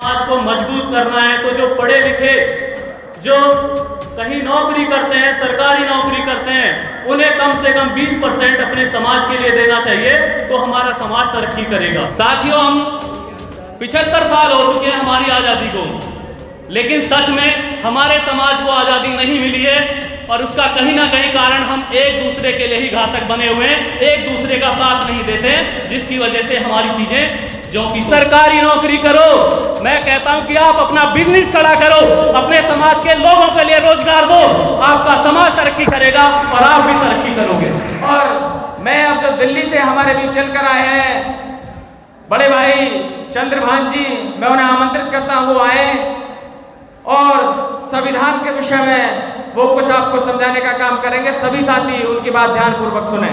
समाज को मजबूत करना है तो जो पढ़े लिखे, जो कहीं नौकरी करते हैं, सरकारी नौकरी करते हैं, उन्हें कम से कम 20% अपने समाज के लिए देना चाहिए, तो हमारा समाज तरक्की करेगा। साथियों, हम 75 साल हो चुके हैं हमारी आज़ादी को, लेकिन सच में हमारे समाज को आज़ादी नहीं मिली है, और उसका कहीं ना कहीं कारण हम एक दूसरे के लिए ही घातक बने हुए हैं, एक दूसरे का साथ नहीं देते, जिसकी वजह से हमारी चीजें जो कि सरकारी नौकरी करो, मैं कहता हूं कि आप अपना बिजनेस खड़ा करो, अपने समाज के लोगों के लिए रोजगार दो, आपका समाज तरक्की करेगा और आप भी तरक्की करोगे। और मैं अब जो दिल्ली से हमारे बीच चल कर आए हैं बड़े भाई चंद्रभान जी, मैं उन्हें आमंत्रित करता हूं वो आए और संविधान के विषय में वो कुछ आपको समझाने का काम करेंगे। सभी साथी उनकी बात ध्यानपूर्वक सुने।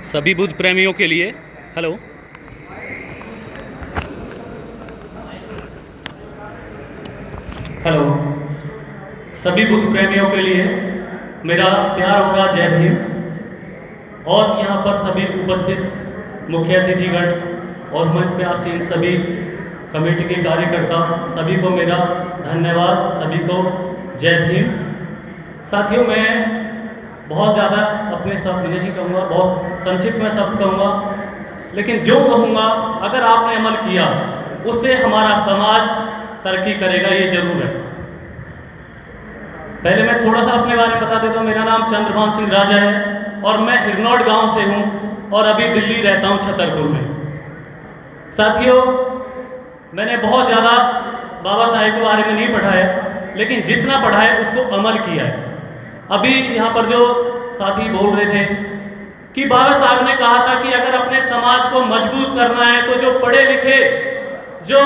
सभी बुद्ध प्रेमियों के लिए हेलो। हेलो, सभी बुद्ध प्रेमियों के लिए मेरा प्यार भरा जय भीम। और यहाँ पर सभी उपस्थित मुख्य अतिथिगण और मंच पे आसीन सभी कमेटी के कार्यकर्ता, सभी को मेरा धन्यवाद, सभी को जय भीम। साथियों, मैं बहुत ज़्यादा अपने शब्द नहीं कहूँगा, बहुत संक्षिप्त में शब्द कहूँगा, लेकिन जो कहूँगा अगर आपने अमल किया उससे हमारा समाज तरक्की करेगा, ये जरूर है। पहले मैं थोड़ा सा अपने बारे में बता देता हूँ। मेरा नाम चंद्रभान सिंह राजा है और मैं हिरनौट गांव से हूँ और अभी दिल्ली रहता हूँ छतरपुर में। साथियों, मैंने बहुत ज़्यादा बाबा साहेब के बारे में नहीं पढ़ा है, लेकिन जितना पढ़ा है उसको अमल किया है। अभी यहाँ पर जो साथी बोल रहे थे कि बाबा साहब ने कहा था कि अगर अपने समाज को मजबूत करना है तो जो पढ़े लिखे, जो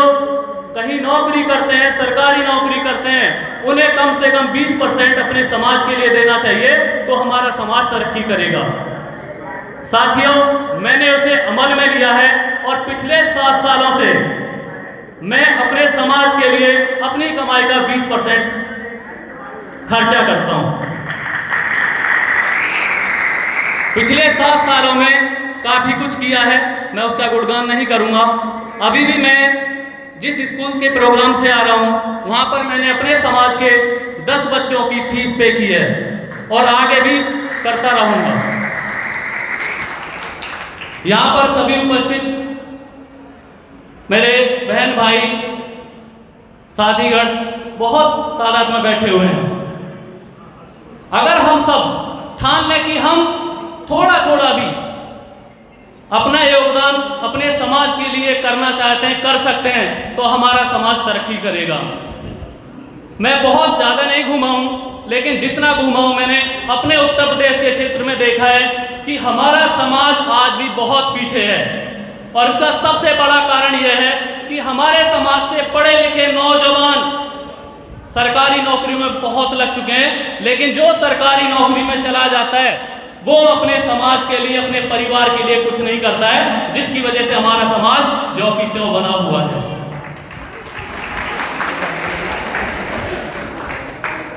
कहीं नौकरी करते हैं, सरकारी नौकरी करते हैं, उन्हें कम से कम 20% अपने समाज के लिए देना चाहिए, तो हमारा समाज तरक्की करेगा। साथियों, मैंने उसे अमल में लिया है और पिछले 7 सालों से मैं अपने समाज के लिए अपनी कमाई का 20% खर्चा करता हूं। पिछले 7 सालों में काफी कुछ किया है, मैं उसका गुणगान नहीं करूंगा। अभी भी मैं जिस स्कूल के प्रोग्राम से आ रहा हूं, वहां पर मैंने अपने समाज के 10 बच्चों की फीस पे की है और आगे भी करता रहूंगा। यहां पर सभी उपस्थित मेरे बहन भाई साथीगण बहुत तादाद में बैठे हुए हैं। अगर हम सब ठान लें कि हम थोड़ा थोड़ा भी अपना योगदान अपने समाज के लिए करना चाहते हैं, कर सकते हैं, तो हमारा समाज तरक्की करेगा। मैं बहुत ज़्यादा नहीं घूमा हूँ, लेकिन जितना घूमा हूँ मैंने अपने उत्तर प्रदेश के क्षेत्र में देखा है कि हमारा समाज आज भी बहुत पीछे है। और इसका सबसे बड़ा कारण यह है कि हमारे समाज से पढ़े लिखे नौजवान सरकारी नौकरी में बहुत लग चुके हैं, लेकिन जो सरकारी नौकरी में चला जाता है वो अपने समाज के लिए, अपने परिवार के लिए कुछ नहीं करता है, जिसकी वजह से हमारा समाज जो कि त्यों बना हुआ है।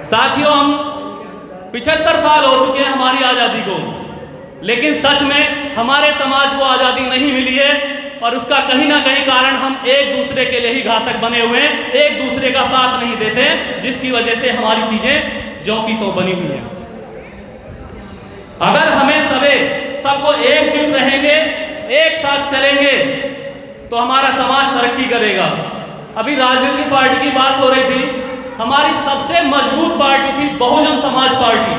साथियों, हम 75 साल हो चुके हैं हमारी आज़ादी को, लेकिन सच में हमारे समाज को आज़ादी नहीं मिली है, और उसका कहीं ना कहीं कारण हम एक दूसरे के लिए ही घातक बने हुए हैं, एक दूसरे का साथ नहीं देते, जिसकी वजह से हमारी चीजें जो की तो बनी हुई है। अगर हमें सबको एकजुट रहेंगे, एक साथ चलेंगे, तो हमारा समाज तरक्की करेगा। अभी राजनीतिक पार्टी की बात हो रही थी, हमारी सबसे मजबूत पार्टी थी बहुजन समाज पार्टी,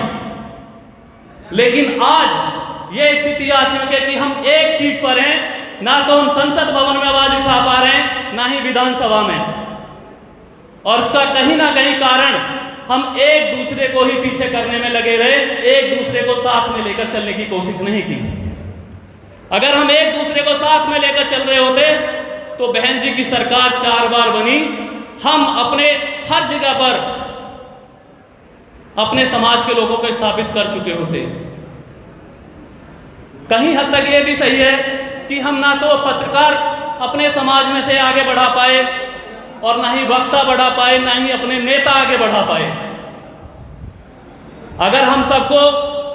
लेकिन आज ये स्थिति आ चुकी है कि हम एक सीट पर हैं, ना तो हम संसद भवन में आवाज उठा पा रहे हैं, ना ही विधानसभा में। और उसका कहीं ना कहीं कारण हम एक दूसरे को ही पीछे करने में लगे रहे, एक दूसरे को साथ में लेकर चलने की कोशिश नहीं की। अगर हम एक दूसरे को साथ में लेकर चल रहे होते तो बहन जी की सरकार 4 बार बनी, हम अपने हर जगह पर अपने समाज के लोगों को स्थापित कर चुके होते। कहीं हद तक ये भी सही है कि हम ना तो पत्रकार अपने समाज में से आगे बढ़ा पाए और ना ही वक्ता बढ़ा पाए, ना ही अपने नेता आगे बढ़ा पाए। अगर हम सबको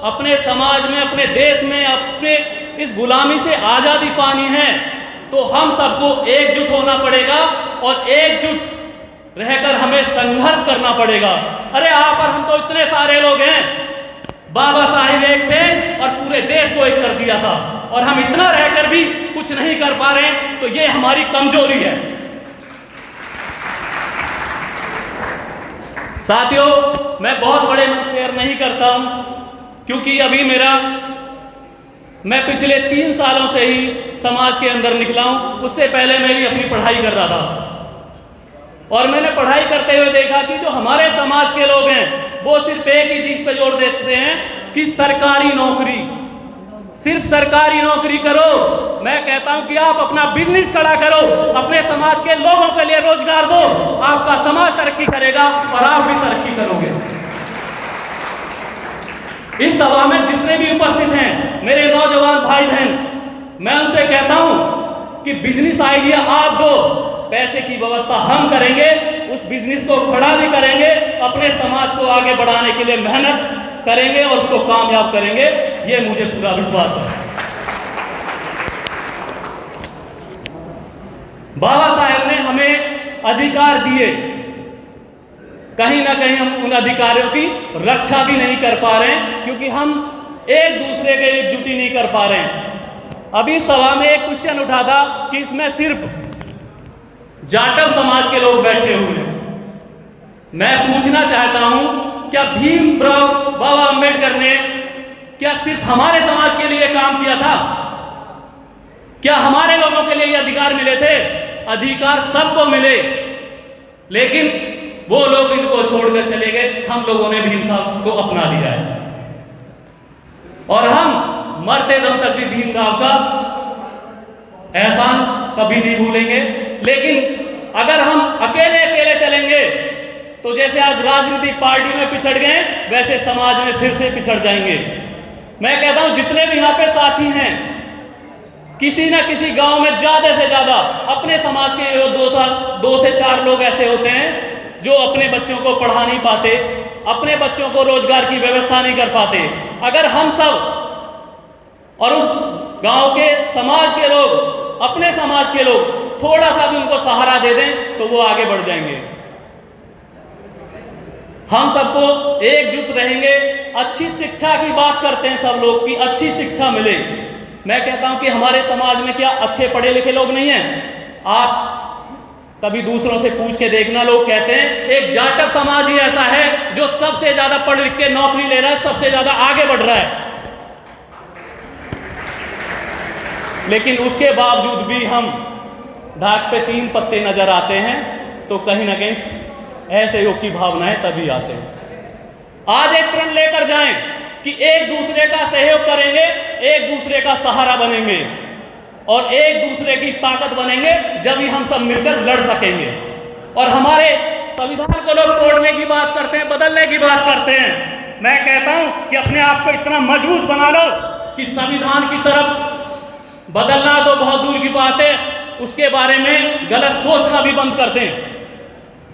अपने समाज में, अपने देश में, अपने इस गुलामी से आज़ादी पानी है तो हम सबको एकजुट होना पड़ेगा और एकजुट रहकर हमें संघर्ष करना पड़ेगा। अरे यहाँ पर हम तो इतने सारे लोग हैं, बाबा साहिब एक थे और पूरे देश को एक कर दिया था, और हम इतना रहकर भी कुछ नहीं कर पा रहे हैं, तो ये हमारी कमजोरी है। साथियों, मैं बहुत बड़े मन शेयर नहीं करता हूं, क्योंकि अभी मैं पिछले 3 सालों से ही समाज के अंदर निकला हूं। उससे पहले मैं भी अपनी पढ़ाई कर रहा था, और मैंने पढ़ाई करते हुए देखा कि जो हमारे समाज के लोग हैं वो सिर्फ एक ही चीज पे जोर देते हैं कि सरकारी नौकरी, सिर्फ सरकारी नौकरी करो। मैं कहता हूं कि आप अपना बिजनेस खड़ा करो, अपने समाज के लोगों के लिए रोजगार दो, आपका समाज तरक्की करेगा और आप भी तरक्की करोगे। इस सभा में जितने भी उपस्थित हैं मेरे नौजवान भाई बहन, मैं उनसे कहता हूं कि बिजनेस आइडिया आप दो, पैसे की व्यवस्था हम करेंगे, उस बिजनेस को खड़ा भी करेंगे, अपने समाज को आगे बढ़ाने के लिए मेहनत करेंगे और उसको कामयाब करेंगे, ये मुझे पूरा विश्वास है। बाबा साहेब ने हमें अधिकार दिए, कहीं ना कहीं हम उन अधिकारों की रक्षा भी नहीं कर पा रहे हैं, क्योंकि हम एक दूसरे के एकजुटी नहीं कर पा रहे हैं। अभी सभा में एक क्वेश्चन उठा था कि इसमें सिर्फ जाटव समाज के लोग बैठे हुए हैं। मैं पूछना चाहता हूं, क्या भीमराव बाबा अंबेडकर ने क्या सिर्फ हमारे समाज के लिए काम किया था? क्या हमारे लोगों के लिए ये अधिकार मिले थे? अधिकार सबको मिले, लेकिन वो लोग इनको छोड़कर चले गए। हम लोगों ने भीम साहब को अपना लिया है, और हम मरते दम तक भी भीमराव का एहसान कभी नहीं भूलेंगे। लेकिन अगर हम अकेले अकेले चलेंगे तो जैसे आज राजनीतिक पार्टी में पिछड़ गए, वैसे समाज में फिर से पिछड़ जाएंगे। मैं कहता हूं जितने भी यहाँ पे साथी हैं, किसी ना किसी गांव में ज्यादा से ज्यादा अपने समाज के 2 से 4 लोग ऐसे होते हैं जो अपने बच्चों को पढ़ा नहीं पाते, अपने बच्चों को रोजगार की व्यवस्था नहीं कर पाते। अगर हम सब और उस गांव के समाज के लोग, अपने समाज के लोग थोड़ा सा भी उनको सहारा दे दें तो वो आगे बढ़ जाएंगे। हम सबको एकजुट रहेंगे। अच्छी शिक्षा की बात करते हैं सब लोग कि अच्छी शिक्षा मिले। मैं कहता हूं कि हमारे समाज में क्या अच्छे पढ़े लिखे लोग नहीं हैं? आप कभी दूसरों से पूछ के देखना, लोग कहते हैं एक जाटव समाज ही ऐसा है जो सबसे ज्यादा पढ़ लिख के नौकरी ले रहा है, सबसे ज्यादा आगे बढ़ रहा है, लेकिन उसके बावजूद भी हम ढाक पे 3 पत्ते नजर आते हैं, तो कहीं ना कहीं असहयोग की भावनाएं तभी आते हैं। आज एक प्रण लेकर जाएं कि एक दूसरे का सहयोग करेंगे, एक दूसरे का सहारा बनेंगे और एक दूसरे की ताकत बनेंगे, जब ही हम सब मिलकर लड़ सकेंगे। और हमारे संविधान को लोग तोड़ने की बात करते हैं, बदलने की बात करते हैं। मैं कहता हूं कि अपने आप को इतना मजबूत बना लो कि संविधान की तरफ बदलना तो बहुत दूर की बात है, उसके बारे में गलत सोचना भी बंद कर दें,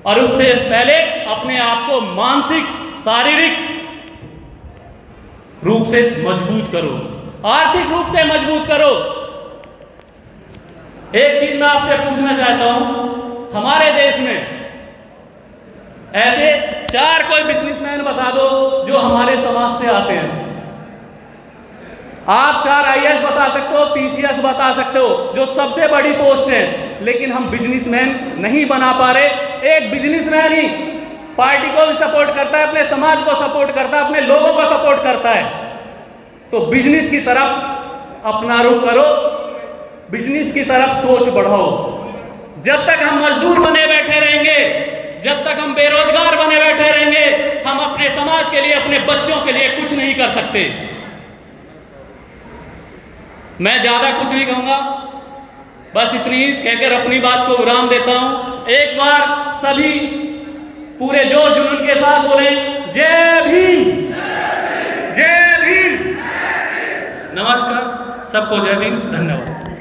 और उससे पहले अपने आप को मानसिक, शारीरिक रूप से मजबूत करो, आर्थिक रूप से मजबूत करो। एक चीज मैं आपसे पूछना चाहता हूं, हमारे देश में ऐसे 4 कोई बिजनेसमैन बता दो जो हमारे समाज से आते हैं। आप 4 IAS बता सकते हो, PCS बता सकते हो, जो सबसे बड़ी पोस्ट है, लेकिन हम बिजनेसमैन नहीं बना पा रहे। एक बिजनेसमैन ही पार्टी को भी सपोर्ट करता है, अपने समाज को सपोर्ट करता है, अपने लोगों को सपोर्ट करता है। तो बिजनेस की तरफ अपना रुख करो, बिजनेस की तरफ सोच बढ़ाओ। जब तक हम मजदूर बने बैठे रहेंगे, जब तक हम बेरोजगार बने बैठे रहेंगे, हम अपने समाज के लिए, अपने बच्चों के लिए कुछ नहीं कर सकते। मैं ज्यादा कुछ नहीं कहूंगा, बस इतनी कहकर अपनी बात को विराम देता हूं। एक बार सभी पूरे जोश जुनून के साथ बोले, जय भीम, जय भीम। नमस्कार, सबको जय भीम, धन्यवाद।